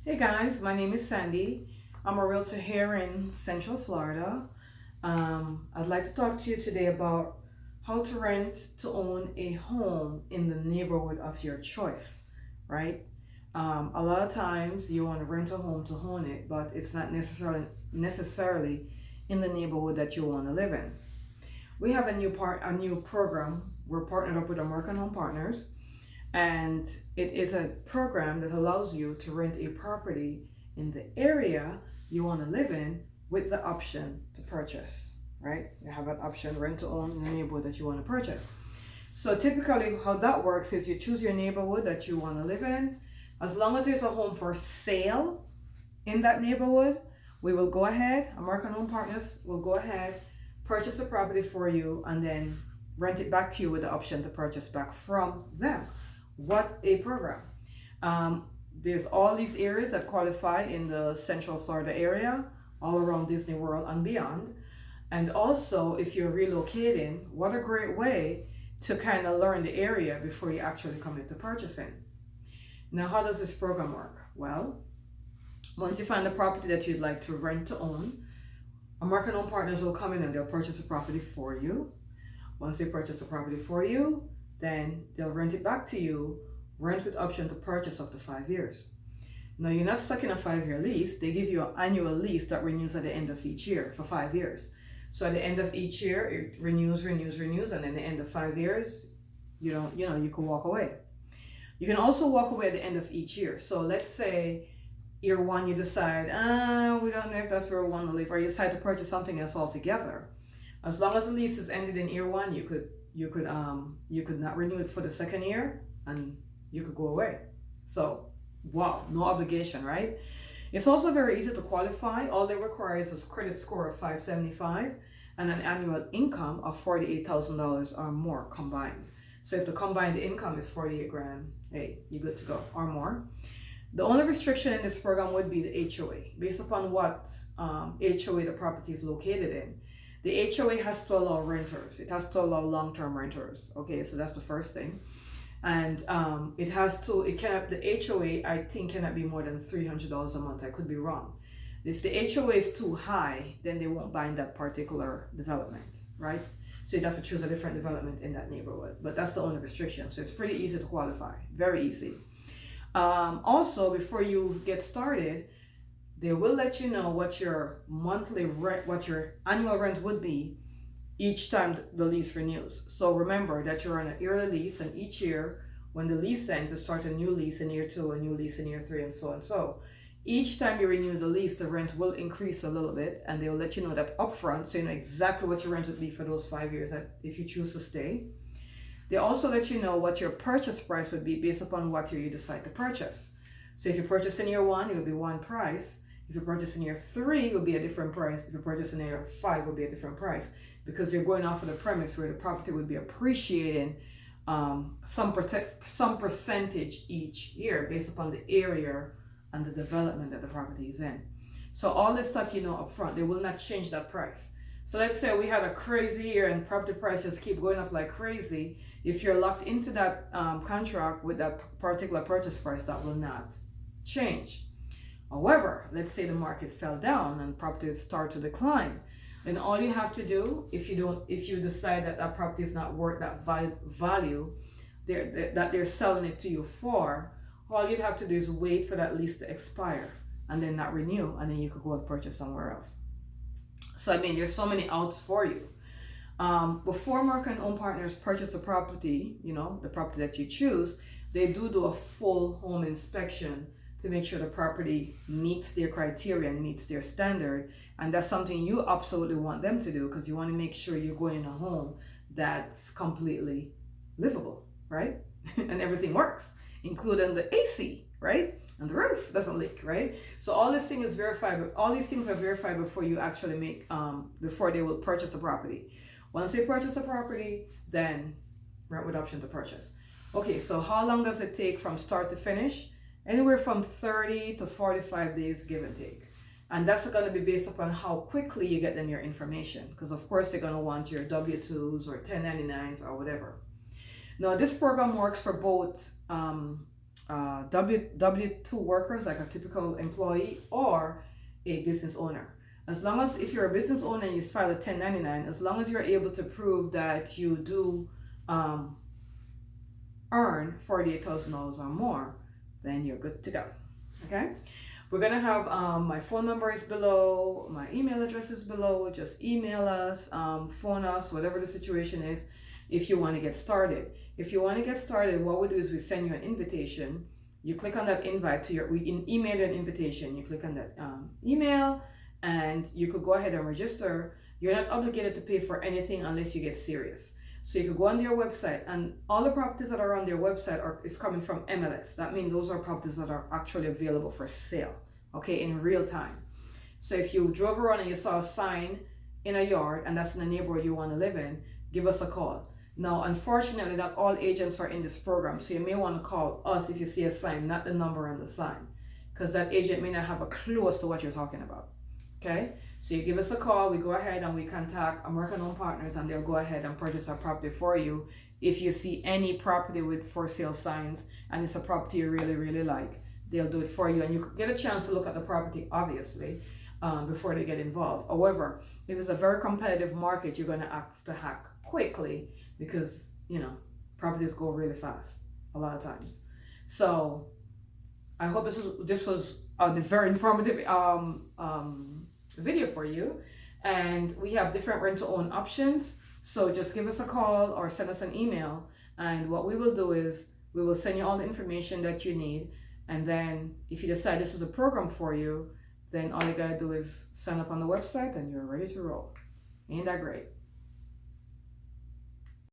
Hey guys, my name is Sandy. I'm a realtor here in Central Florida. I'd like to talk to you today about how to rent to own a home in the neighborhood of your choice, right? A lot of times you want to rent a home to own it, but it's not necessarily in the neighborhood that you want to live in. We have a new program. We're partnered up with American Home Partners, and it is a program that allows you to rent a property in the area you want to live in with the option to purchase, right? You have an option rent to own in the neighborhood that you want to purchase. So typically how that works is you choose your neighborhood that you want to live in. As long as there's a home for sale in that neighborhood, we will go ahead, American Home Partners will go ahead, purchase the property for you, and then rent it back to you with the option to purchase back from them. What a program. There's all these areas that qualify in the Central Florida area, all around Disney World and beyond. And also, if you're relocating, what a great way to kind of learn the area before you actually commit to purchasing. Now, how does this program work? Well, once you find the property that you'd like to rent to own, American Home Partners will come in and they'll purchase the property for you. Once they purchase the property for you, then they'll rent it back to you, rent with option to purchase up to 5 years. Now you're not stuck in a 5-year lease. They give you an annual lease that renews at the end of each year for 5 years. So at the end of each year, it renews, and then the end of 5 years, you can walk away. You can also walk away at the end of each year. So let's say year one, you decide, we don't know if that's where we want to live, or you decide to purchase something else altogether. As long as the lease is ended in year one, you could not renew it for the second year, and you could go away. So wow, no obligation, right? It's also very easy to qualify. All they require is a credit score of 575 and an annual income of $48,000 or more combined. So if the combined income is 48 grand, hey, you're good to go, or more. The only restriction in this program would be the HOA, based upon what HOA the property is located in. The HOA has to allow renters. It has to allow long-term renters. Okay, so that's the first thing. And the HOA, I think, cannot be more than $300 a month. I could be wrong. If the HOA is too high, then they won't buy in that particular development, right? So you'd have to choose a different development in that neighborhood. But that's the only restriction. So it's pretty easy to qualify, very easy. Also, before you get started, they will let you know what your monthly rent, what your annual rent would be each time the lease renews. So remember that you're on an yearly lease, and each year when the lease ends, you start a new lease in year 2, a new lease in year 3, and so and so. Each time you renew the lease, the rent will increase a little bit, and they'll let you know that upfront, so you know exactly what your rent would be for those 5 years if you choose to stay. They also let you know what your purchase price would be based upon what year you decide to purchase. So if you purchase in year 1, it would be one price. If you purchase in year 3, it will be a different price. If you purchase in year 5, it will be a different price, because you're going off of the premise where the property would be appreciating some percentage each year based upon the area and the development that the property is in. So all this stuff you know up front, they will not change that price. So let's say we had a crazy year and property prices keep going up like crazy. If you're locked into that contract with that particular purchase price, that will not change. However, let's say the market fell down and properties start to decline. Then all you have to do, if you decide that that property is not worth that value that they're selling it to you for, all you'd have to do is wait for that lease to expire and then not renew, and then you could go and purchase somewhere else. So I mean, there's so many outs for you. Before American Home Partners purchase the property, the property that you choose, they do a full home inspection to make sure the property meets their criteria and meets their standard. And that's something you absolutely want them to do, because you want to make sure you're going in a home that's completely livable, right? And everything works, including the AC, right? And the roof doesn't leak, right? So all these things are verified before you actually before they will purchase a property. Once they purchase a property, then rent with option to purchase. Okay, so how long does it take from start to finish? Anywhere from 30 to 45 days, give and take. And that's going to be based upon how quickly you get them your information, because of course they're going to want your W-2s or 1099s or whatever. Now this program works for both W2 workers, like a typical employee, or a business owner. As long as, if you're a business owner and you file a 1099, as long as you're able to prove that you do um, earn $48,000 or more, then you're good to go. Okay? We're going to have my phone number is below, my email address is below. Just email us, phone us, whatever the situation is, if you want to get started. If you want to get started, what we do is we send you an invitation. You click on that invite to we email you an invitation. You click on that email, and you could go ahead and register. You're not obligated to pay for anything unless you get serious. So you could go on their website, and all the properties that are on their website is coming from MLS. That means those are properties that are actually available for sale, okay, in real time. So if you drove around and you saw a sign in a yard and that's in the neighborhood you want to live in, give us a call. Now, unfortunately, not all agents are in this program, so you may want to call us if you see a sign, not the number on the sign, because that agent may not have a clue as to what you're talking about. Okay, so you give us a call, we go ahead and we contact American-owned partners, and they'll go ahead and purchase our property for you. If you see any property with for sale signs and it's a property you really, really like, they'll do it for you, and you could get a chance to look at the property, obviously, before they get involved. However, if it's a very competitive market, you're going to have to act quickly, because properties go really fast a lot of times. So I hope this was a very informative video for you, and we have different rent to own options. So just give us a call or send us an email, and what we will do is we will send you all the information that you need. And then if you decide this is a program for you, then all you gotta do is sign up on the website and you're ready to roll. Ain't that great?